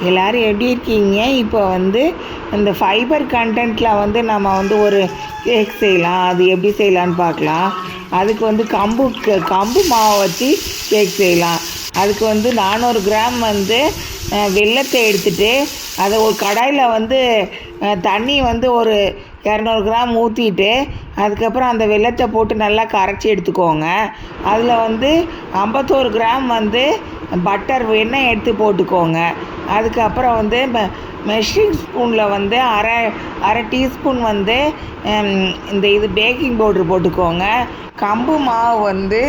எல்லோரும் எப்படி இருக்கீங்க? இப்போ வந்து இந்த ஃபைபர் கண்டென்ட்டில் வந்து நம்ம வந்து ஒரு கேக் செய்யலாம். அது எப்படி செய்யலான்னு பார்க்கலாம். அதுக்கு வந்து கம்பு மாவை வச்சு கேக் செய்யலாம். அதுக்கு வந்து 400 கிராம் வந்து வெல்லத்தை எடுத்துகிட்டு அதை ஒரு கடாயில் வந்து தண்ணி வந்து ஒரு 200 கிராம் ஊற்றிட்டு அதுக்கப்புறம் அந்த வெல்லத்தை போட்டு நல்லா கரைச்சி எடுத்துக்கோங்க. அதில் வந்து 51 கிராம் வந்து பட்டர் வெண்ணெய் எடுத்து போட்டுக்கோங்க. அதுக்கப்புறம் வந்து மெஷரிங் ஸ்பூனில் வந்து அரை டீஸ்பூன் வந்து இது பேக்கிங் பவுட்ரு போட்டுக்கோங்க. கம்பு மாவு வந்து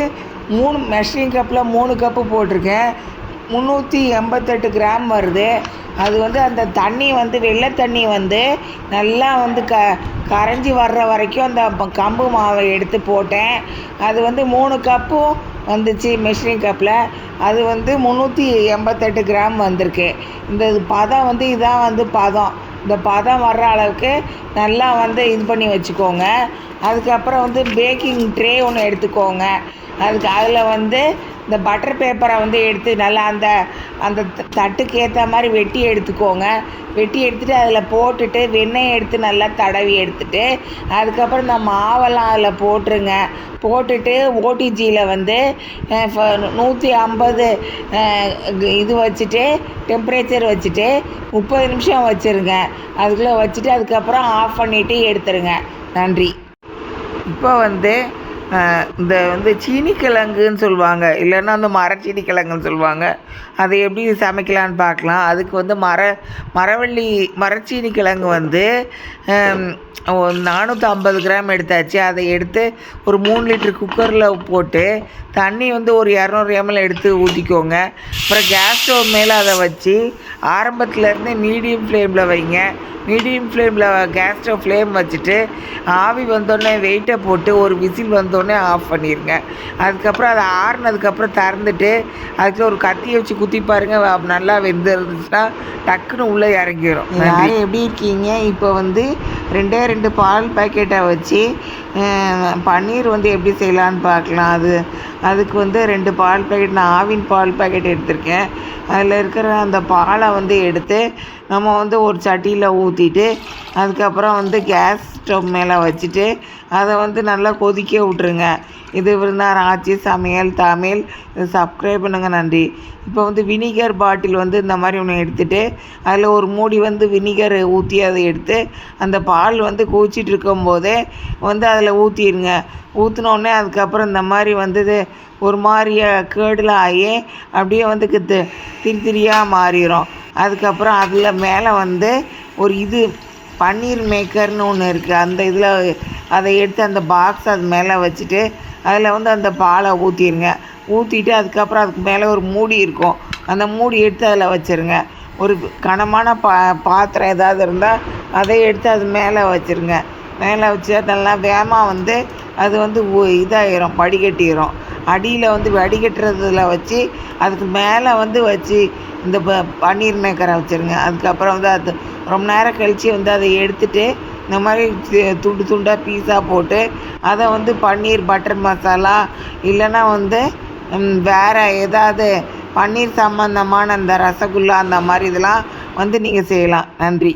மெஷரிங் கப்பில் 3 கப்பு போட்டிருக்கேன். 388 கிராம் வருது. அது வந்து அந்த தண்ணி வந்து வெள்ளை தண்ணி வந்து நல்லா வந்து கரைஞ்சி வர்ற வரைக்கும் அந்த கம்பு மாவை எடுத்து போட்டேன். அது வந்து 3 கப்பும் வந்துச்சு மெஷரிங் கப்பில். அது வந்து 388 கிராம் வந்திருக்கு. இந்த பதம் வந்து இதான் வந்து பதம். இந்த பதம் வர்ற அளவுக்கு நல்லா வந்து இது பண்ணி வச்சுக்கோங்க. அதுக்கப்புறம் வந்து பேக்கிங் ட்ரே ஒன்று எடுத்துக்கோங்க. அதில் வந்து இந்த பட்டர் பேப்பரை வந்து எடுத்து நல்லா அந்த தட்டுக்கு ஏற்ற மாதிரி வெட்டி எடுத்துக்கோங்க. வெட்டி எடுத்துகிட்டு அதில் போட்டுட்டு வெண்ணெயை எடுத்து நல்லா தடவி எடுத்துகிட்டு அதுக்கப்புறம் இந்த மாவெல்லாம் அதில் போட்டுருங்க. போட்டுட்டு ஓடிஜியில் வந்து 150 இது வச்சுட்டு டெம்பரேச்சர் வச்சுட்டு 30 நிமிஷம் வச்சுருங்க. அதுக்குள்ளே வச்சுட்டு அதுக்கப்புறம் ஆஃப் பண்ணிவிட்டு எடுத்துருங்க. நன்றி. இப்போ வந்து இந்த வந்து சீனிக்கிழங்குன்னு சொல்லுவாங்க, இல்லைன்னா அந்த மரச்சீனி கிழங்குன்னு சொல்லுவாங்க. அதை எப்படி சமைக்கலான்னு பார்க்கலாம். அதுக்கு வந்து மரச்சீனி கிழங்கு வந்து 450 கிராம் எடுத்தாச்சு. அதை எடுத்து ஒரு 3 லிட்டர் குக்கரில் போட்டு தண்ணி வந்து ஒரு 200 ml எடுத்து ஊற்றிக்கோங்க. அப்புறம் கேஸ் ஸ்டவ் மேலே அதை வச்சு ஆரம்பத்துலேருந்து மீடியம் ஃப்ளேமில் வைங்க. மீடியம் ஃப்ளேமில் கேஸ் ஸ்டவ் ஃப்ளேம் வச்சுட்டு ஆவி வந்தோடனே வெயிட்டை போட்டு ஒரு விசில் வந்தோடனே ஆஃப் பண்ணிடுங்க. அதுக்கப்புறம் அதை ஆறுனதுக்கப்புறம் திறந்துட்டு அதுக்கு ஒரு கத்தியை வச்சு குத்தி பாருங்கள். நல்லா வெந்து இருந்துச்சுன்னா டக்குன்னு உள்ளே இறங்கிடும். யாரும் எப்படி இருக்கீங்க? இப்போ வந்து 2 பால் பாக்கெட்டை வச்சு பன்னீர் வந்து எப்படி செய்யலான்னு பார்க்கலாம். அதுக்கு வந்து 2 பால் பாக்கெட், நான் ஆவின் பால் பாக்கெட் எடுத்திருக்கேன். அதில் இருக்கிற அந்த பாலை வந்து எடுத்து நம்ம வந்து ஒரு சட்டியில் ஊற்றிட்டு அதுக்கப்புறம் வந்து கேஸ் ஸ்டவ் மேலே வச்சுட்டு அதை வந்து நல்லா கொதிக்க விட்ருங்க. இது விருந்தார் ஆச்சி சமையல் தமிழ். இதை சப்ஸ்கிரைப் பண்ணுங்கள். நன்றி. இப்போ வந்து வினிகர் பாட்டில் வந்து இந்த மாதிரி ஒன்று எடுத்துகிட்டு அதில் ஒரு மூடி வந்து வினிகர் ஊற்றி அதை எடுத்து அந்த பால் வந்து கொதிச்சிட்டு இருக்கும்போதே வந்து அதில் ஊற்றிடுங்க. ஊற்றினோடனே அதுக்கப்புறம் இந்த மாதிரி வந்து ஒரு மாதிரிய கேடில் ஆகி அப்படியே வந்து திரியாக மாறிடும். அதுக்கப்புறம் அதில் மேலே வந்து ஒரு பன்னீர் மேக்கர்னு ஒன்று இருக்குது. அந்த இதில் அதை எடுத்து அந்த பாக்ஸ் அது மேலே வச்சுட்டு அதில் வந்து அந்த பாலை ஊற்றிடுங்க. ஊற்றிட்டு அதுக்கப்புறம் அதுக்கு மேலே ஒரு மூடி இருக்கும். அந்த மூடி எடுத்து அதில் வச்சுருங்க. ஒரு கனமான பாத்திரம் ஏதாவது இருந்தால் அதை எடுத்து அது மேலே வச்சுருங்க. மேலே வச்சு நல்லா வேகமாக வந்து அது வந்து இதாகிடும், வடிகட்டிடும். அடியில் வந்து வடிகட்டுறதுல வச்சு அதுக்கு மேலே வந்து வச்சு இந்த பன்னீர் மேக்கரை வச்சுருங்க. அதுக்கப்புறம் வந்து அது ரொம்ப நேரம் கழித்து வந்து அதை எடுத்துகிட்டு இந்த மாதிரி துண்டாக பீஸாக போட்டு அதை வந்து பன்னீர் பட்டர் மசாலா இல்லைன்னா வந்து வேறு ஏதாவது பன்னீர் சம்மந்தமான அந்த ரசகுல்லா அந்த மாதிரி இதெல்லாம் வந்து நீங்கள் செய்யலாம். நன்றி.